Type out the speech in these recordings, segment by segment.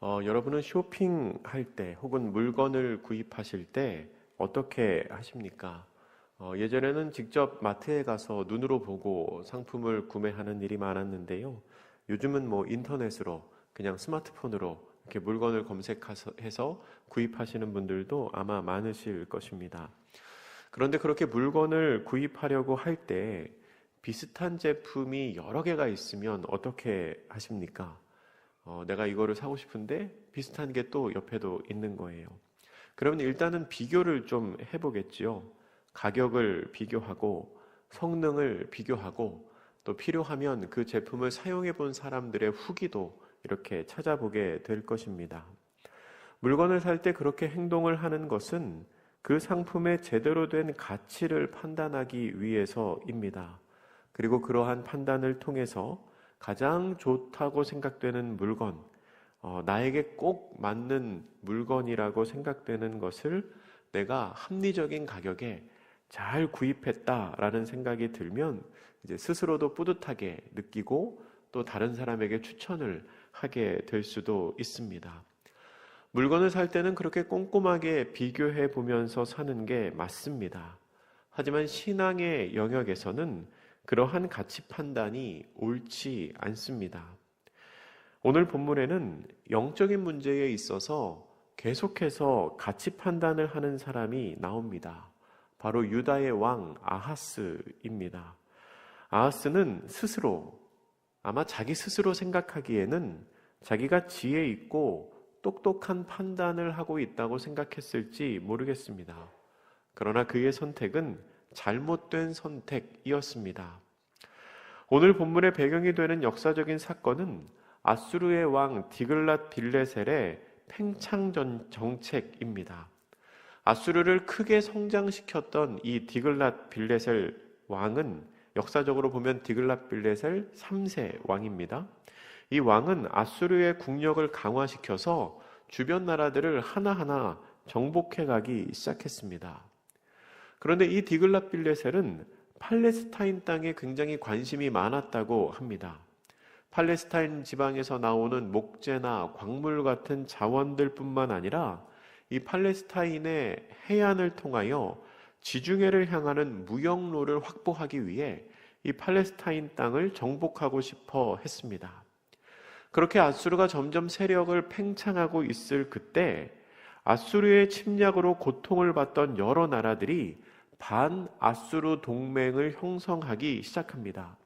여러분은 쇼핑할 때 혹은 물건을 구입하실 때 어떻게 하십니까? 예전에는 직접 마트에 가서 눈으로 보고 상품을 구매하는 일이 많았는데요. 요즘은 인터넷으로 그냥 스마트폰으로 이렇게 물건을 검색해서 구입하시는 분들도 아마 많으실 것입니다. 그런데 그렇게 물건을 구입하려고 할 때 비슷한 제품이 여러 개가 있으면 어떻게 하십니까? 내가 이거를 사고 싶은데 비슷한 게 또 옆에도 있는 거예요. 그러면 일단은 비교를 좀 해보겠지요. 가격을 비교하고 성능을 비교하고 또 필요하면 그 제품을 사용해 본 사람들의 후기도 이렇게 찾아보게 될 것입니다. 물건을 살 때 그렇게 행동을 하는 것은 그 상품의 제대로 된 가치를 판단하기 위해서입니다. 그리고 그러한 판단을 통해서 가장 좋다고 생각되는 물건, 나에게 꼭 맞는 물건이라고 생각되는 것을 내가 합리적인 가격에 잘 구입했다라는 생각이 들면 이제 스스로도 뿌듯하게 느끼고 또 다른 사람에게 추천을 하게 될 수도 있습니다. 물건을 살 때는 그렇게 꼼꼼하게 비교해 보면서 사는 게 맞습니다. 하지만 신앙의 영역에서는 그러한 가치 판단이 옳지 않습니다. 오늘 본문에는 영적인 문제에 있어서 계속해서 가치 판단을 하는 사람이 나옵니다. 바로 유다의 왕 아하스입니다. 아하스는 아마 자기 스스로 생각하기에는 자기가 지혜 있고 똑똑한 판단을 하고 있다고 생각했을지 모르겠습니다. 그러나 그의 선택은 잘못된 선택이었습니다. 오늘 본문의 배경이 되는 역사적인 사건은 아수르의 왕 디글랏 빌레셀의 팽창 정책입니다. 아수르를 크게 성장시켰던 이 디글랏 빌레셀 왕은 역사적으로 보면 디글랏 빌레셀 3세 왕입니다. 이 왕은 아수르의 국력을 강화시켜서 주변 나라들을 하나하나 정복해 가기 시작했습니다. 그런데 이 디글랏 빌레셀은 팔레스타인 땅에 굉장히 관심이 많았다고 합니다. 팔레스타인 지방에서 나오는 목재나 광물 같은 자원들 뿐만 아니라 이 팔레스타인의 해안을 통하여 지중해를 향하는 무역로를 확보하기 위해 이 팔레스타인 땅을 정복하고 싶어 했습니다. 그렇게 아수르가 점점 세력을 팽창하고 있을 그때 아수르의 침략으로 고통을 받던 여러 나라들이 반아수르 동맹을 형성하기 시작합니다.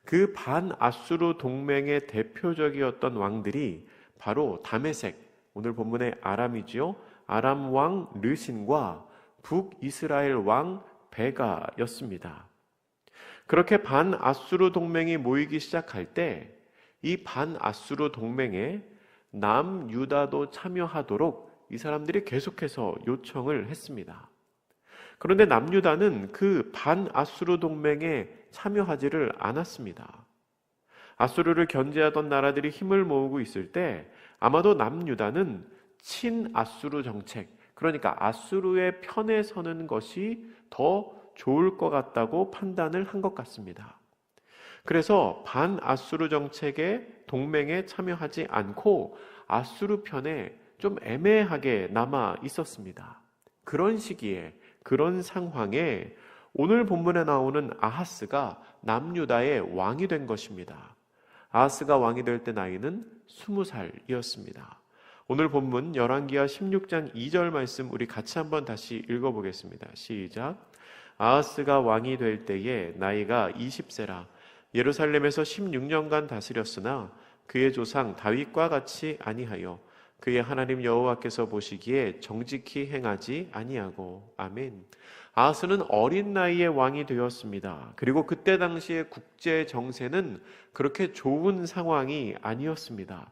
그 반아수르 동맹의 대표적이었던 왕들이 바로 다메섹, 오늘 본문의 아람이지요. 아람 왕 르신과 북이스라엘 왕 베가였습니다. 그렇게 반아수르 동맹이 모이기 시작할 때 이 반아수르 동맹에 남유다도 참여하도록 이 사람들이 계속해서 요청을 했습니다. 그런데 남유다는 그 반아수르 동맹에 참여하지를 않았습니다. 아수르를 견제하던 나라들이 힘을 모으고 있을 때 아마도 남유다는 친아수르 정책, 그러니까 아수르의 편에 서는 것이 더 좋을 것 같다고 판단을 한 것 같습니다. 그래서 반아수르 정책의 동맹에 참여하지 않고 아수르 편에 좀 애매하게 남아 있었습니다. 그런 시기에, 그런 상황에 오늘 본문에 나오는 아하스가 남유다의 왕이 된 것입니다. 아하스가 왕이 될 때 나이는 20살이었습니다. 오늘 본문 열왕기하 16장 2절 말씀 우리 같이 한번 다시 읽어보겠습니다. 시작. 아하스가 왕이 될 때에 나이가 20세라 예루살렘에서 16년간 다스렸으나 그의 조상 다윗과 같이 아니하여 그의 하나님 여호와께서 보시기에 정직히 행하지 아니하고. 아멘. 아하스는 어린 나이에 왕이 되었습니다. 그리고 그때 당시의 국제 정세는 그렇게 좋은 상황이 아니었습니다.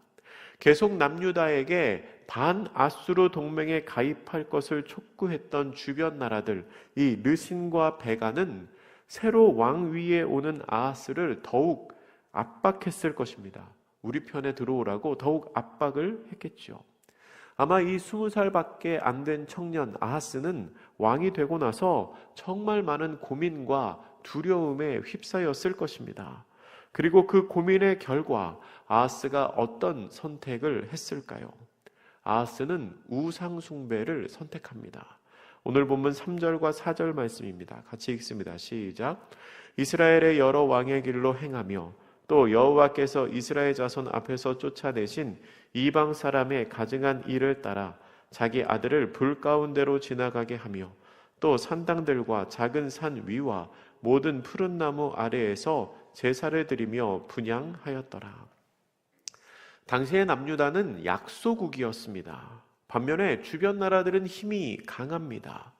계속 남유다에게 반아수르 동맹에 가입할 것을 촉구했던 주변 나라들, 이 르신과 베가는 새로 왕 위에 오는 아하스를 더욱 압박했을 것입니다. 우리 편에 들어오라고 더욱 압박을 했겠죠. 아마 이 20살밖에 안 된 청년 아하스는 왕이 되고 나서 정말 많은 고민과 두려움에 휩싸였을 것입니다. 그리고 그 고민의 결과 아하스가 어떤 선택을 했을까요? 아하스는 우상 숭배를 선택합니다. 오늘 본문 3절과 4절 말씀입니다. 같이 읽습니다. 시작. 이스라엘의 여러 왕의 길로 행하며 또 여호와께서 이스라엘 자손 앞에서 쫓아내신 이방 사람의 가증한 일을 따라 자기 아들을 불 가운데로 지나가게 하며 또 산당들과 작은 산 위와 모든 푸른 나무 아래에서 제사를 드리며 분향하였더라. 당시의 남유다는 약소국이었습니다. 반면에 주변 나라들은 힘이 강합니다.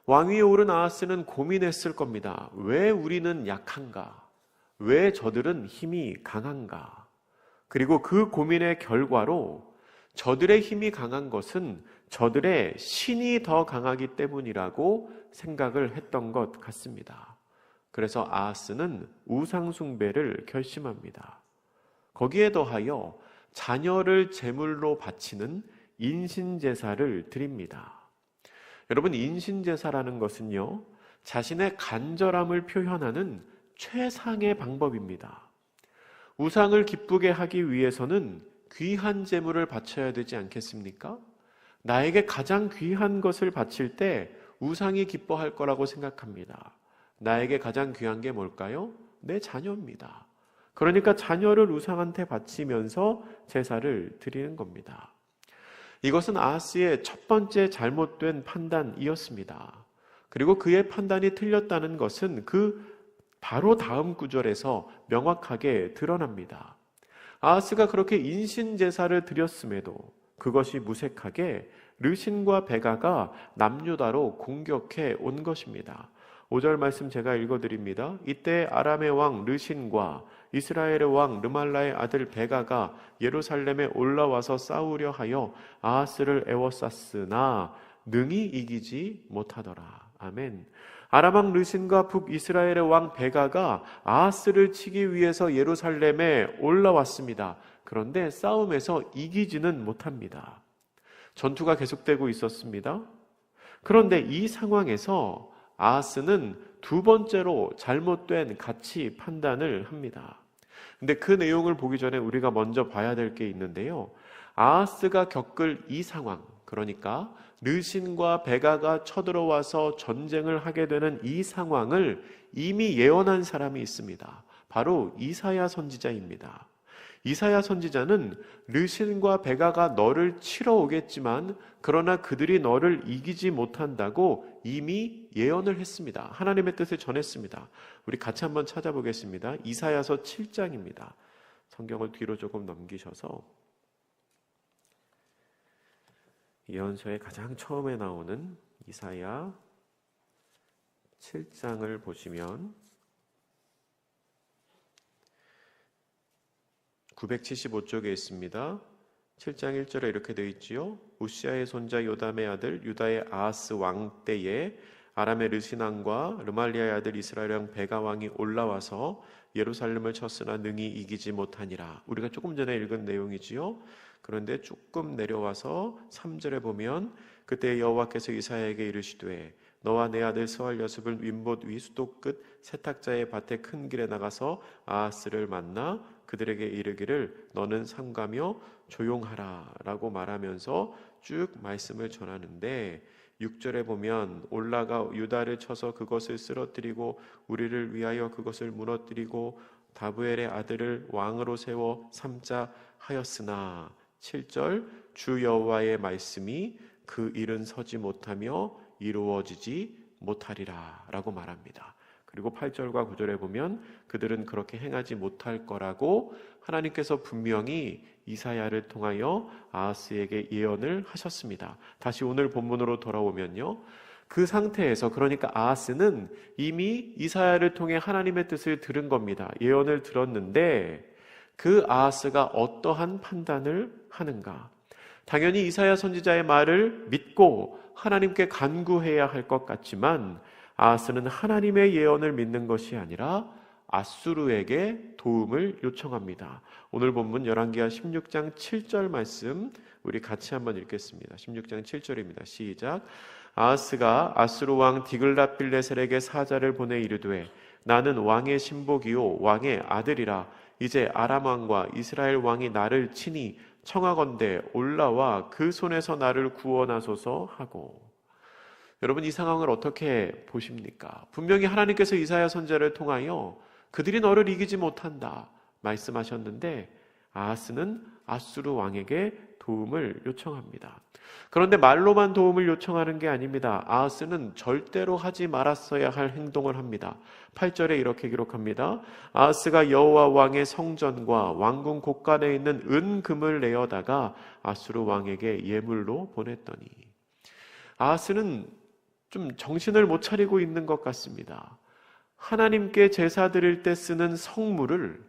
왕위에 오른 아하스는 고민했을 겁니다. 왜 우리는 약한가? 왜 저들은 힘이 강한가? 그리고 그 고민의 결과로 저들의 힘이 강한 것은 저들의 신이 더 강하기 때문이라고 생각을 했던 것 같습니다. 그래서 아하스는 우상 숭배를 결심합니다. 거기에 더하여 자녀를 제물로 바치는 인신제사를 드립니다. 여러분, 인신제사라는 것은요, 자신의 간절함을 표현하는 최상의 방법입니다. 우상을 기쁘게 하기 위해서는 귀한 제물을 바쳐야 되지 않겠습니까? 나에게 가장 귀한 것을 바칠 때 우상이 기뻐할 거라고 생각합니다. 나에게 가장 귀한 게 뭘까요? 내 자녀입니다. 그러니까 자녀를 우상한테 바치면서 제사를 드리는 겁니다. 이것은 아하스의 첫 번째 잘못된 판단이었습니다. 그리고 그의 판단이 틀렸다는 것은 그 바로 다음 구절에서 명확하게 드러납니다. 아하스가 그렇게 인신제사를 드렸음에도 그것이 무색하게 르신과 베가가 남유다로 공격해 온 것입니다. 5절 말씀 제가 읽어드립니다. 이때 아람의 왕 르신과 이스라엘의 왕 르말라의 아들 베가가 예루살렘에 올라와서 싸우려 하여 아하스를 애워쌌으나 능히 이기지 못하더라. 아멘. 아람 왕 르신과 북이스라엘의 왕 베가가 아하스를 치기 위해서 예루살렘에 올라왔습니다. 그런데 싸움에서 이기지는 못합니다. 전투가 계속되고 있었습니다. 그런데 이 상황에서 아하스는 두 번째로 잘못된 가치 판단을 합니다. 근데 그 내용을 보기 전에 우리가 먼저 봐야 될 게 있는데요. 아하스가 겪을 이 상황, 그러니까 르신과 베가가 쳐들어와서 전쟁을 하게 되는 이 상황을 이미 예언한 사람이 있습니다. 바로 이사야 선지자입니다. 이사야 선지자는 르신과 베가가 너를 치러 오겠지만 그러나 그들이 너를 이기지 못한다고 이미 예언을 했습니다. 하나님의 뜻을 전했습니다. 우리 같이 한번 찾아보겠습니다. 이사야서 7장입니다. 성경을 뒤로 조금 넘기셔서 예언서의 가장 처음에 나오는 이사야 7장을 보시면 975쪽에 있습니다. 7장 1절에 이렇게 되어 있지요. 우시아의 손자 요담의 아들 유다의 아하스 왕 때에 아람의 르신 왕과 르말리아의 아들 이스라엘 왕 베가 왕이 올라와서 예루살렘을 쳤으나 능히 이기지 못하니라. 우리가 조금 전에 읽은 내용이지요. 그런데 조금 내려와서 3절에 보면 그때 여호와께서 이사야에게 이르시되 너와 내 아들 스발랴습을 윈봇 위 수도 끝 세탁자의 밭에 큰 길에 나가서 아하스를 만나 그들에게 이르기를 너는 삼가며 조용하라 라고 말하면서 쭉 말씀을 전하는데 6절에 보면 올라가 유다를 쳐서 그것을 쓰러뜨리고 우리를 위하여 그것을 무너뜨리고 다브엘의 아들을 왕으로 세워 삼자 하였으나 7절 주 여호와의 말씀이 그 일은 서지 못하며 이루어지지 못하리라 라고 말합니다. 그리고 8절과 9절에 보면 그들은 그렇게 행하지 못할 거라고 하나님께서 분명히 이사야를 통하여 아하스에게 예언을 하셨습니다. 다시 오늘 본문으로 돌아오면요. 그 상태에서 그러니까 아하스는 이미 이사야를 통해 하나님의 뜻을 들은 겁니다. 예언을 들었는데 그 아하스가 어떠한 판단을 하는가? 당연히 이사야 선지자의 말을 믿고 하나님께 간구해야 할 것 같지만 아하스는 하나님의 예언을 믿는 것이 아니라 아수르에게 도움을 요청합니다. 오늘 본문 열왕기하 16장 7절 말씀 우리 같이 한번 읽겠습니다. 16장 7절입니다. 시작. 아하스가 아수르 왕 디글랏빌레셀에게 사자를 보내 이르되 나는 왕의 신복이요 왕의 아들이라. 이제 아람 왕과 이스라엘 왕이 나를 치니 청하건대 올라와 그 손에서 나를 구원하소서 하고. 여러분, 이 상황을 어떻게 보십니까? 분명히 하나님께서 이사야 선지자를 통하여 그들이 너를 이기지 못한다 말씀하셨는데 아하스는 아수르 왕에게 도움을 요청합니다. 그런데 말로만 도움을 요청하는 게 아닙니다. 아하스는 절대로 하지 말았어야 할 행동을 합니다. 8절에 이렇게 기록합니다. 아하스가 여호와 왕의 성전과 왕궁 곳간에 있는 은금을 내어다가 아수르 왕에게 예물로 보냈더니. 아하스는 좀 정신을 못 차리고 있는 것 같습니다. 하나님께 제사 드릴 때 쓰는 성물을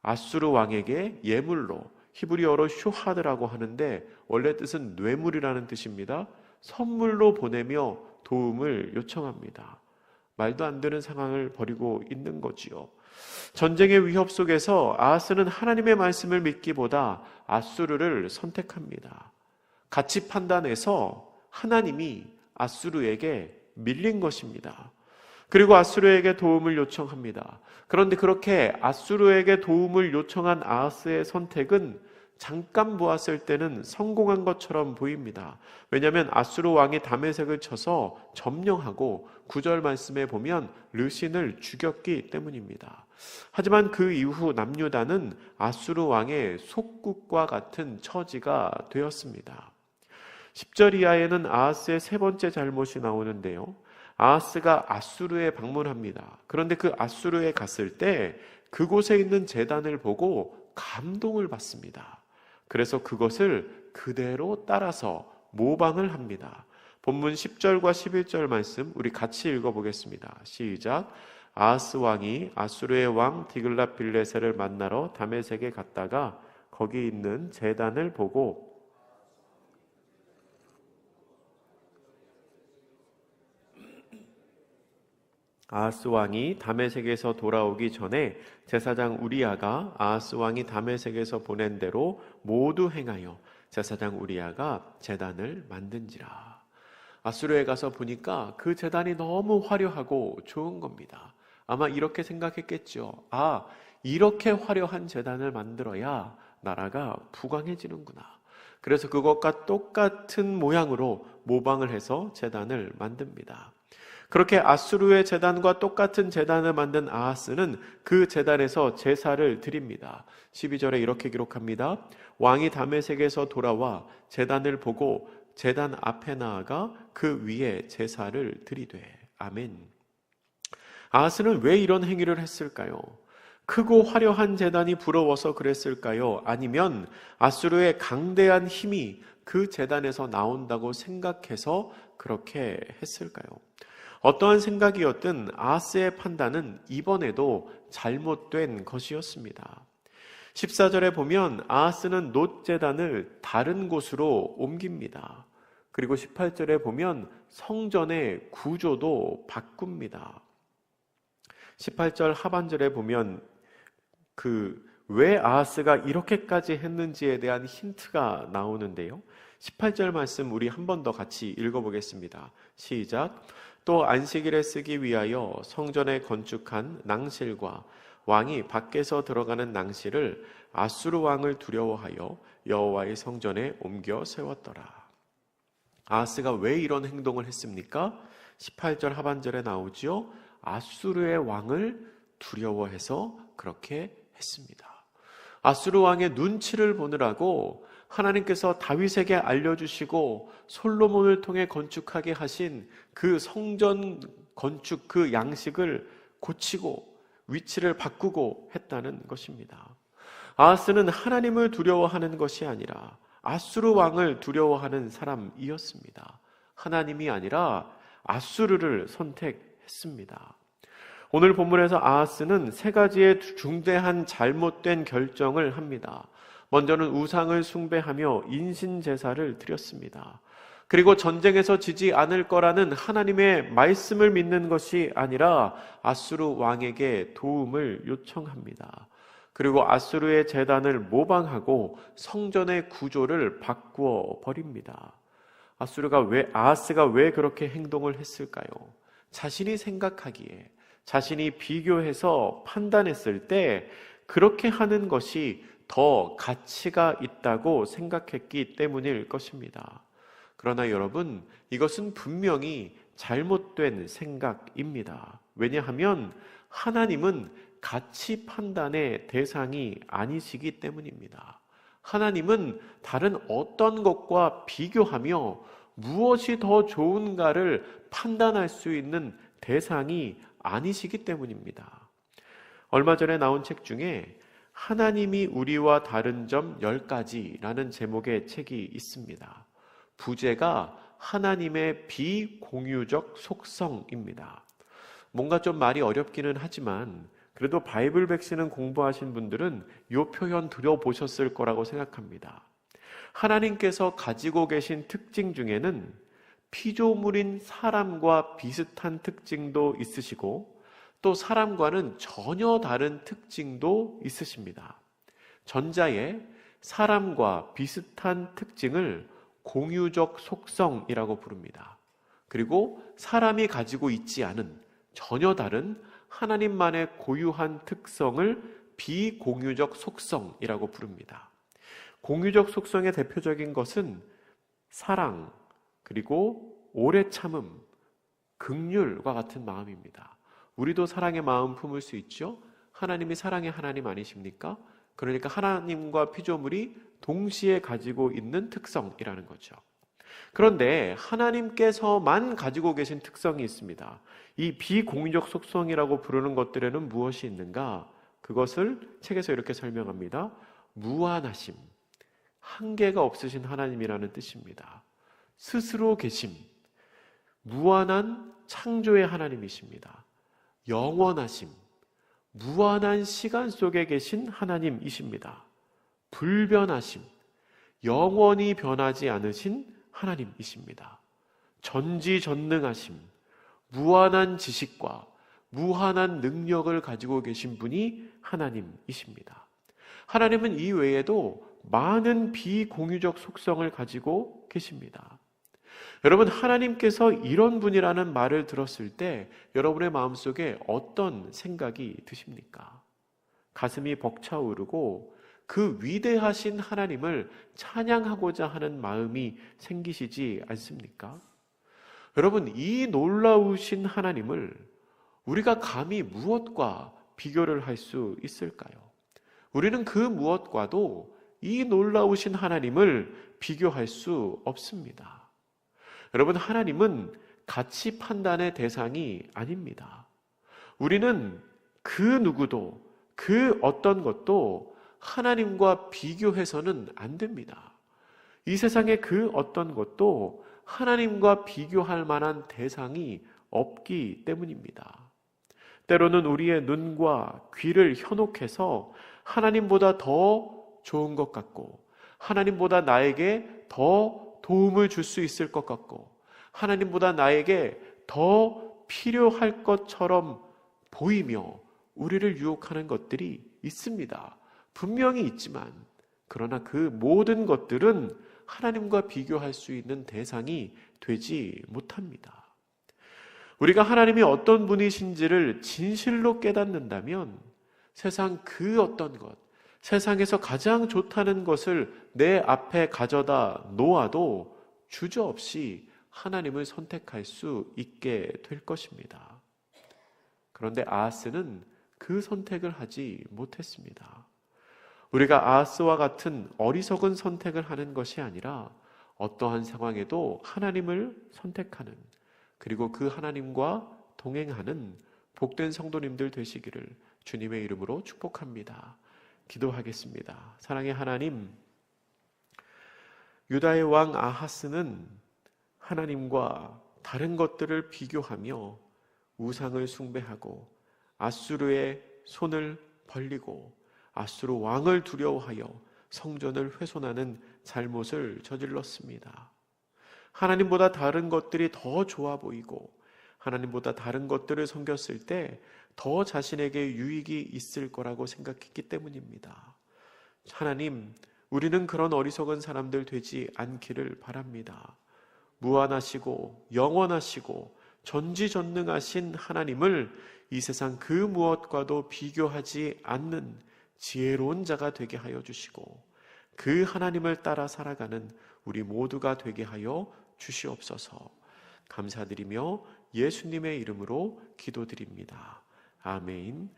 아수르 왕에게 예물로, 히브리어로 슈하드라고 하는데 원래 뜻은 뇌물이라는 뜻입니다. 선물로 보내며 도움을 요청합니다. 말도 안 되는 상황을 벌이고 있는 거지요. 전쟁의 위협 속에서 아하스는 하나님의 말씀을 믿기보다 아수르를 선택합니다. 가치 판단에서 하나님이 아수르에게 밀린 것입니다. 그리고 아수르에게 도움을 요청합니다. 그런데 그렇게 아수르에게 도움을 요청한 아하스의 선택은 잠깐 보았을 때는 성공한 것처럼 보입니다. 왜냐하면 아수르 왕이 다메섹을 쳐서 점령하고 9절 말씀에 보면 르신을 죽였기 때문입니다. 하지만 그 이후 남유다는 아수르 왕의 속국과 같은 처지가 되었습니다. 10절 이하에는 아하스의 세 번째 잘못이 나오는데요. 아하스가 아수르에 방문합니다. 그런데 그 아수르에 갔을 때 그곳에 있는 제단을 보고 감동을 받습니다. 그래서 그것을 그대로 따라서 모방을 합니다. 본문 10절과 11절 말씀 우리 같이 읽어보겠습니다. 시작. 아하스 왕이 아수르의 왕 디글랏빌레셀을 만나러 다메섹에 갔다가 거기 있는 제단을 보고 아하스 왕이 다메섹에서 돌아오기 전에 제사장 우리야가 아하스 왕이 다메섹에서 보낸 대로 모두 행하여 제사장 우리야가 제단을 만든지라. 아수르에 가서 보니까 그 제단이 너무 화려하고 좋은 겁니다. 아마 이렇게 생각했겠죠. 아, 이렇게 화려한 제단을 만들어야 나라가 부강해지는구나. 그래서 그것과 똑같은 모양으로 모방을 해서 제단을 만듭니다. 그렇게 아수르의 제단과 똑같은 제단을 만든 아하스는 그 제단에서 제사를 드립니다. 12절에 이렇게 기록합니다. 왕이 다메섹에서 돌아와 제단을 보고 제단 앞에 나아가 그 위에 제사를 드리되. 아멘. 아하스는 왜 이런 행위를 했을까요? 크고 화려한 제단이 부러워서 그랬을까요? 아니면 아수르의 강대한 힘이 그 제단에서 나온다고 생각해서 그렇게 했을까요? 어떠한 생각이었든 아하스의 판단은 이번에도 잘못된 것이었습니다. 14절에 보면 아하스는 놋 제단을 다른 곳으로 옮깁니다. 그리고 18절에 보면 성전의 구조도 바꿉니다. 18절 하반절에 보면 왜 아하스가 이렇게까지 했는지에 대한 힌트가 나오는데요. 18절 말씀 우리 한 번 더 같이 읽어보겠습니다. 시작. 또 안식일에 쓰기 위하여 성전에 건축한 낭실과 왕이 밖에서 들어가는 낭실을 아수르 왕을 두려워하여 여호와의 성전에 옮겨 세웠더라. 아하스가 왜 이런 행동을 했습니까? 18절 하반절에 나오지요. 아수르의 왕을 두려워해서 그렇게 했습니다. 아수르 왕의 눈치를 보느라고 하나님께서 다윗에게 알려주시고 솔로몬을 통해 건축하게 하신 그 성전 건축 그 양식을 고치고 위치를 바꾸고 했다는 것입니다. 아하스는 하나님을 두려워하는 것이 아니라 아수르 왕을 두려워하는 사람이었습니다. 하나님이 아니라 아수르를 선택했습니다. 오늘 본문에서 아하스는 세 가지의 중대한 잘못된 결정을 합니다. 먼저는 우상을 숭배하며 인신제사를 드렸습니다. 그리고 전쟁에서 지지 않을 거라는 하나님의 말씀을 믿는 것이 아니라 아수르 왕에게 도움을 요청합니다. 그리고 아수르의 제단을 모방하고 성전의 구조를 바꾸어 버립니다. 아하스가 왜 그렇게 행동을 했을까요? 자신이 생각하기에 자신이 비교해서 판단했을 때 그렇게 하는 것이 더 가치가 있다고 생각했기 때문일 것입니다. 그러나 여러분, 이것은 분명히 잘못된 생각입니다. 왜냐하면 하나님은 가치 판단의 대상이 아니시기 때문입니다. 하나님은 다른 어떤 것과 비교하며 무엇이 더 좋은가를 판단할 수 있는 대상이 아니시기 때문입니다. 얼마 전에 나온 책 중에 하나님이 우리와 다른 점 10가지라는 제목의 책이 있습니다. 부제가 하나님의 비공유적 속성입니다. 뭔가 좀 말이 어렵기는 하지만 그래도 바이블 백신은 공부하신 분들은 이 표현 들어보셨을 거라고 생각합니다. 하나님께서 가지고 계신 특징 중에는 피조물인 사람과 비슷한 특징도 있으시고 또 사람과는 전혀 다른 특징도 있으십니다. 전자에 사람과 비슷한 특징을 공유적 속성이라고 부릅니다. 그리고 사람이 가지고 있지 않은 전혀 다른 하나님만의 고유한 특성을 비공유적 속성이라고 부릅니다. 공유적 속성의 대표적인 것은 사랑, 그리고 오래 참음, 긍휼과 같은 마음입니다. 우리도 사랑의 마음 품을 수 있죠? 하나님이 사랑의 하나님 아니십니까? 그러니까 하나님과 피조물이 동시에 가지고 있는 특성이라는 거죠. 그런데 하나님께서만 가지고 계신 특성이 있습니다. 이 비공유적 속성이라고 부르는 것들에는 무엇이 있는가? 그것을 책에서 이렇게 설명합니다. 무한하심, 한계가 없으신 하나님이라는 뜻입니다. 스스로 계심, 무한한 창조의 하나님이십니다. 영원하심, 무한한 시간 속에 계신 하나님이십니다. 불변하심, 영원히 변하지 않으신 하나님이십니다. 전지전능하심, 무한한 지식과 무한한 능력을 가지고 계신 분이 하나님이십니다. 하나님은 이 외에도 많은 비공유적 속성을 가지고 계십니다. 여러분, 하나님께서 이런 분이라는 말을 들었을 때 여러분의 마음속에 어떤 생각이 드십니까? 가슴이 벅차오르고 그 위대하신 하나님을 찬양하고자 하는 마음이 생기시지 않습니까? 여러분, 이 놀라우신 하나님을 우리가 감히 무엇과 비교를 할 수 있을까요? 우리는 그 무엇과도 이 놀라우신 하나님을 비교할 수 없습니다. 여러분, 하나님은 가치 판단의 대상이 아닙니다. 우리는 그 누구도, 그 어떤 것도 하나님과 비교해서는 안 됩니다. 이 세상의 그 어떤 것도 하나님과 비교할 만한 대상이 없기 때문입니다. 때로는 우리의 눈과 귀를 현혹해서 하나님보다 더 좋은 것 같고, 하나님보다 나에게 더 도움을 줄 수 있을 것 같고, 하나님보다 나에게 더 필요할 것처럼 보이며 우리를 유혹하는 것들이 있습니다. 분명히 있지만, 그러나 그 모든 것들은 하나님과 비교할 수 있는 대상이 되지 못합니다. 우리가 하나님이 어떤 분이신지를 진실로 깨닫는다면 세상 그 어떤 것, 세상에서 가장 좋다는 것을 내 앞에 가져다 놓아도 주저없이 하나님을 선택할 수 있게 될 것입니다. 그런데 아하스는 그 선택을 하지 못했습니다. 우리가 아하스와 같은 어리석은 선택을 하는 것이 아니라 어떠한 상황에도 하나님을 선택하는, 그리고 그 하나님과 동행하는 복된 성도님들 되시기를 주님의 이름으로 축복합니다. 기도하겠습니다. 사랑의 하나님, 유다의 왕 아하스는 하나님과 다른 것들을 비교하며 우상을 숭배하고 아수르의 손을 벌리고 아수르 왕을 두려워하여 성전을 훼손하는 잘못을 저질렀습니다. 하나님보다 다른 것들이 더 좋아 보이고 하나님보다 다른 것들을 섬겼을 때 더 자신에게 유익이 있을 거라고 생각했기 때문입니다. 하나님, 우리는 그런 어리석은 사람들 되지 않기를 바랍니다. 무한하시고 영원하시고 전지전능하신 하나님을 이 세상 그 무엇과도 비교하지 않는 지혜로운 자가 되게 하여 주시고 그 하나님을 따라 살아가는 우리 모두가 되게 하여 주시옵소서. 감사드리며 예수님의 이름으로 기도드립니다. 아멘.